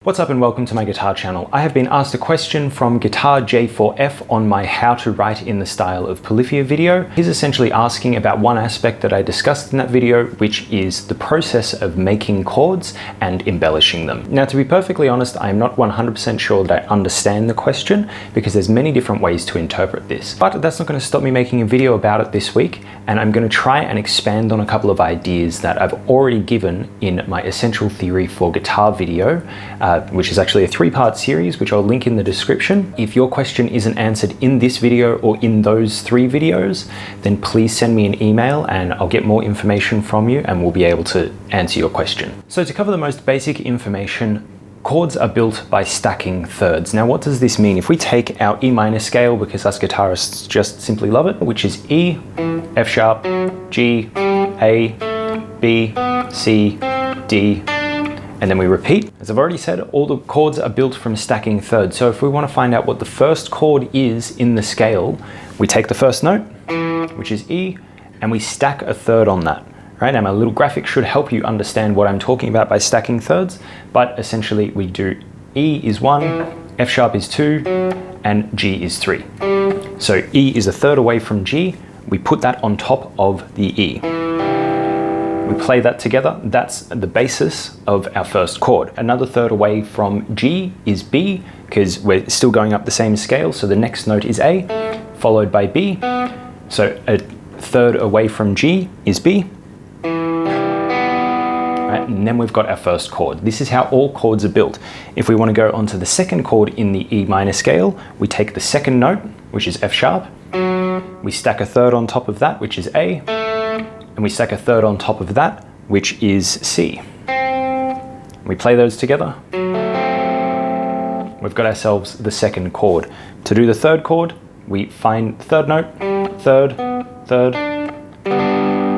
What's up and welcome to my guitar channel. I have been asked a question from Guitar J4F on my How to Write in the Style of Polyphia video. He's essentially asking about one aspect that I discussed in that video, which is the process of making chords and embellishing them. Now, to be perfectly honest, I am not 100% sure that I understand the question because there's many different ways to interpret this. But that's not going to stop me making a video about it this week, and I'm going to try and expand on a couple of ideas that I've already given in my Essential Theory for Guitar video, which is actually a 3-part series, which I'll link in the description. If your question isn't answered in this video or in those 3 videos, then please send me an email and I'll get more information from you and we'll be able to answer your question. So to cover the most basic information, chords are built by stacking thirds. Now, what does this mean? If we take our E minor scale, because us guitarists just simply love it, which is E, F sharp, G, A, B, C, D, and then we repeat. As I've already said, all the chords are built from stacking thirds. So if we want to find out what the first chord is in the scale, we take the first note, which is E, and we stack a third on that. Right, now my little graphic should help you understand what I'm talking about by stacking thirds, but essentially we do E is 1, F sharp is 2, and G is 3. So E is a third away from G, we put that on top of the E. We play that together, that's the basis of our first chord. Another third away from G is B, because we're still going up the same scale, so the next note is A, followed by B. So a third away from G is B. Right, and then we've got our first chord. This is how all chords are built. If we want to go onto the second chord in the E minor scale, we take the second note, which is F sharp, we stack a third on top of that, which is A, and we stack a third on top of that, which is C. We play those together. We've got ourselves the second chord. To do the third chord, we find third note, third, third.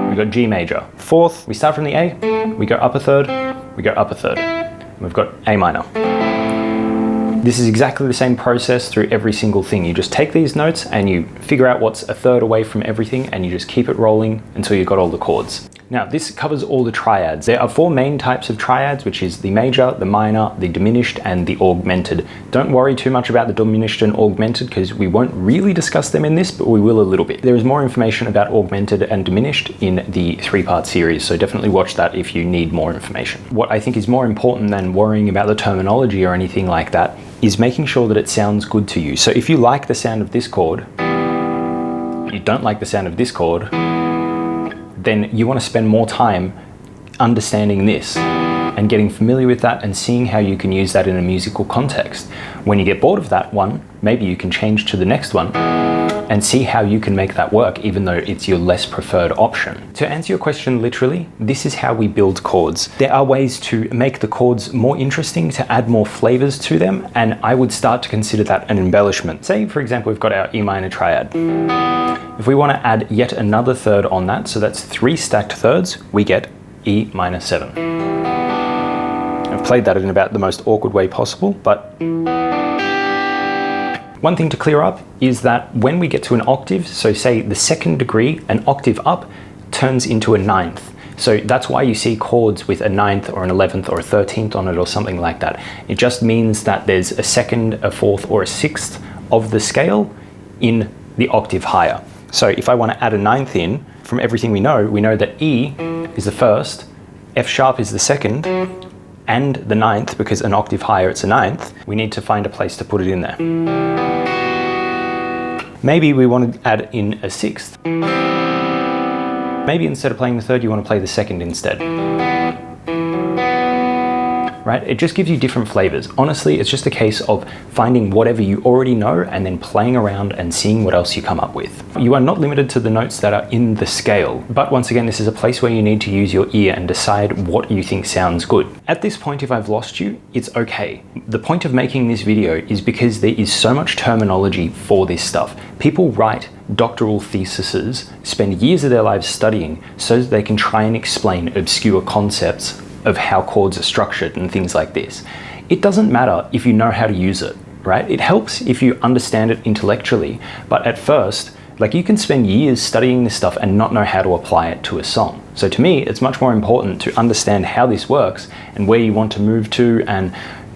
We've got G major. Fourth, we start from the A, we go up a third, we go up a third. We've got A minor. This is exactly the same process through every single thing. You just take these notes and you figure out what's a third away from everything and you just keep it rolling until you've got all the chords. Now, this covers all the triads. There are 4 main types of triads, which is the major, the minor, the diminished, and the augmented. Don't worry too much about the diminished and augmented because we won't really discuss them in this, but we will a little bit. There is more information about augmented and diminished in the 3-part series, so definitely watch that if you need more information. What I think is more important than worrying about the terminology or anything like that is making sure that it sounds good to you. So if you like the sound of this chord, you don't like the sound of this chord, then you want to spend more time understanding this and getting familiar with that and seeing how you can use that in a musical context. When you get bored of that one, maybe you can change to the next one and see how you can make that work, even though it's your less preferred option. To answer your question literally, this is how we build chords. There are ways to make the chords more interesting, to add more flavors to them, and I would start to consider that an embellishment. Say, for example, we've got our E minor triad. If we want to add yet another third on that, so that's 3 stacked thirds, we get E minor 7. I've played that in about the most awkward way possible, but one thing to clear up is that when we get to an octave, so say the 2nd degree, an octave up turns into a 9th. So that's why you see chords with a 9th or an 11th or a 13th on it or something like that. It just means that there's a 2nd, a 4th, or a 6th of the scale in the octave higher. So if I want to add a 9th in, from everything we know that E is the 1st, F sharp is the 2nd, and the 9th, because an octave higher it's a 9th, we need to find a place to put it in there. Maybe we want to add in a 6th. Maybe instead of playing the 3rd, you want to play the 2nd instead. Right? It just gives you different flavors. Honestly, it's just a case of finding whatever you already know and then playing around and seeing what else you come up with. You are not limited to the notes that are in the scale, but once again, this is a place where you need to use your ear and decide what you think sounds good. At this point, if I've lost you, it's okay. The point of making this video is because there is so much terminology for this stuff. People write doctoral theses, spend years of their lives studying so that they can try and explain obscure concepts of how chords are structured and things like this. It doesn't matter if you know how to use it, right? It helps if you understand it intellectually, but at first, like, you can spend years studying this stuff and not know how to apply it to a song. So to me, it's much more important to understand how this works and where you want to move to and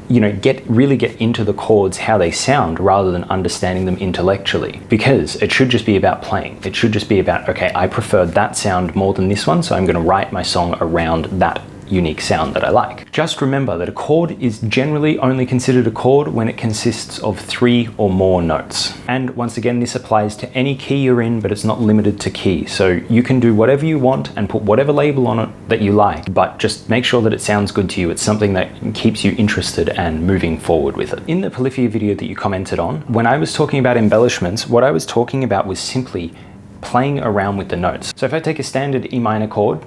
really get into the chords, how they sound, rather than understanding them intellectually. Because it should just be about playing. It should just be about, okay, I prefer that sound more than this one, so I'm going to write my song around that unique sound that I like. Just remember that a chord is generally only considered a chord when it consists of 3 or more notes. And once again, this applies to any key you're in, but it's not limited to key. So you can do whatever you want and put whatever label on it that you like, but just make sure that it sounds good to you. It's something that keeps you interested and moving forward with it. In the polyphia video that you commented on, when I was talking about embellishments, what I was talking about was simply playing around with the notes. So if I take a standard E minor chord,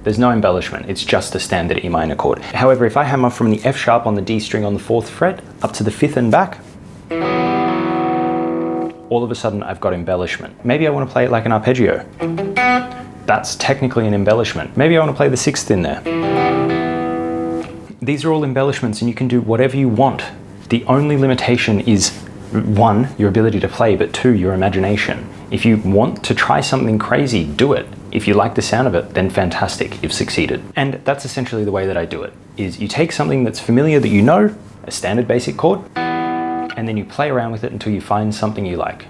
there's no embellishment, it's just a standard E minor chord. However, if I hammer from the F sharp on the D string on the 4th fret up to the 5th and back, all of a sudden I've got embellishment. Maybe I want to play it like an arpeggio. That's technically an embellishment. Maybe I want to play the 6th in there. These are all embellishments and you can do whatever you want. The only limitation is 1, your ability to play, but 2, your imagination. If you want to try something crazy, do it. If you like the sound of it, then fantastic, you've succeeded. And that's essentially the way that I do it, is you take something that's familiar that you know, a standard basic chord, and then you play around with it until you find something you like.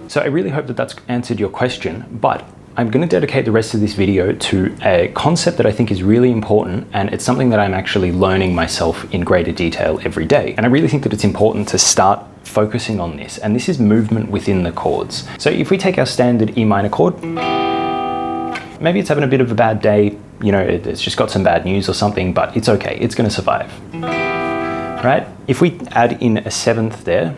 So I really hope that that's answered your question, but I'm going to dedicate the rest of this video to a concept that I think is really important, and it's something that I'm actually learning myself in greater detail every day. And I really think that it's important to start focusing on this, and this is movement within the chords. So if we take our standard E minor chord, maybe it's having a bit of a bad day, it's just got some bad news or something, but it's okay, it's going to survive. Right? If we add in a 7th there,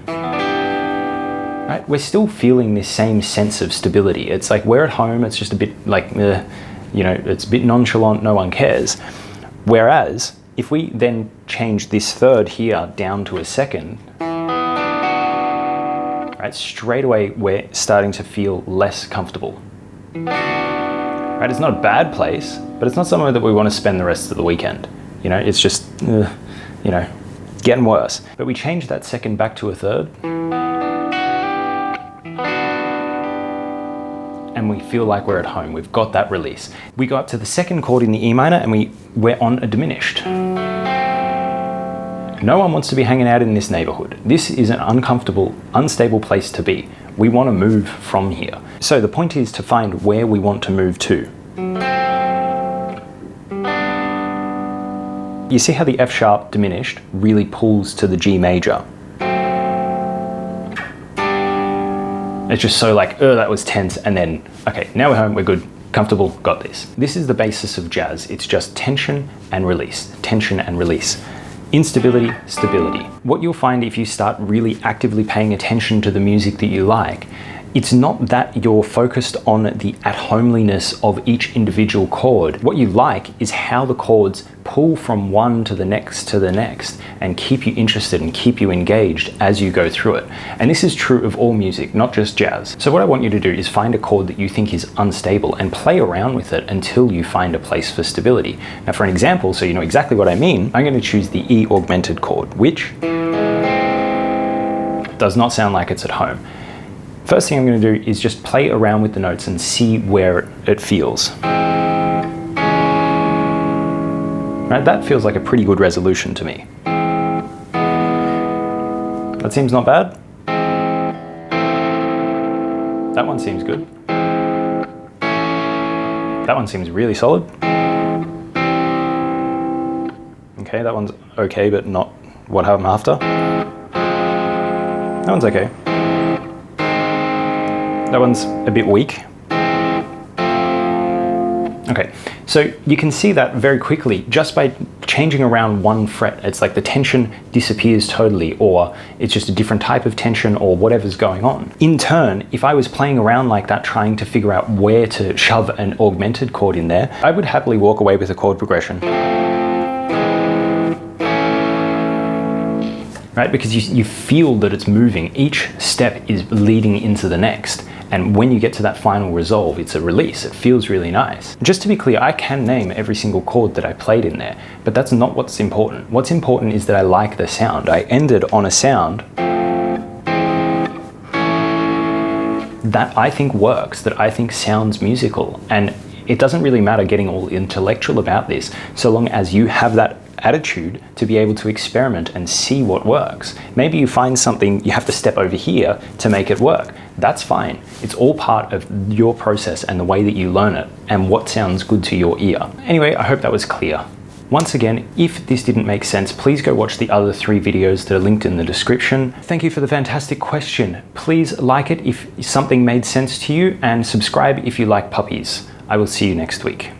right, we're still feeling this same sense of stability. It's like we're at home, it's just a bit like, it's a bit nonchalant, no one cares. Whereas, if we then change this 3rd here down to a 2nd, right, straight away we're starting to feel less comfortable. Right, it's not a bad place, but it's not somewhere that we want to spend the rest of the weekend. It's just, getting worse. But we change that 2nd back to a 3rd, and we feel like we're at home. We've got that release. We go up to the 2nd chord in the E minor and we're on a diminished. No one wants to be hanging out in this neighborhood. This is an uncomfortable, unstable place to be. We want to move from here. So the point is to find where we want to move to. You see how the F sharp diminished really pulls to the G major? It's just so like, that was tense, and then, okay, now we're home, we're good, comfortable, got this. This is the basis of jazz. It's just tension and release, tension and release. Instability, stability. What you'll find if you start really actively paying attention to the music that you like, it's not that you're focused on the at-homeliness of each individual chord. What you like is how the chords pull from one to the next and keep you interested and keep you engaged as you go through it. And this is true of all music, not just jazz. So what I want you to do is find a chord that you think is unstable and play around with it until you find a place for stability. Now for an example, so you know exactly what I mean, I'm going to choose the E augmented chord, which does not sound like it's at home. First thing I'm going to do is just play around with the notes and see where it feels. Right, that feels like a pretty good resolution to me. That seems not bad. That one seems good. That one seems really solid. Okay, that one's okay, but not what I'm after. That one's okay. That one's a bit weak. Okay, so you can see that very quickly just by changing around one fret. It's like the tension disappears totally, or it's just a different type of tension, or whatever's going on. In turn, if I was playing around like that, trying to figure out where to shove an augmented chord in there, I would happily walk away with a chord progression. Right, because you feel that it's moving. Each step is leading into the next. And when you get to that final resolve, it's a release. It feels really nice. Just to be clear, I can name every single chord that I played in there, but that's not what's important. What's important is that I like the sound. I ended on a sound that I think works, that I think sounds musical. And it doesn't really matter getting all intellectual about this, so long as you have that attitude to be able to experiment and see what works. Maybe you find something you have to step over here to make it work. That's fine. It's all part of your process and the way that you learn it and what sounds good to your ear. Anyway, I hope that was clear. Once again, if this didn't make sense, please go watch the other 3 videos that are linked in the description. Thank you for the fantastic question. Please like it if something made sense to you and subscribe if you like puppies. I will see you next week.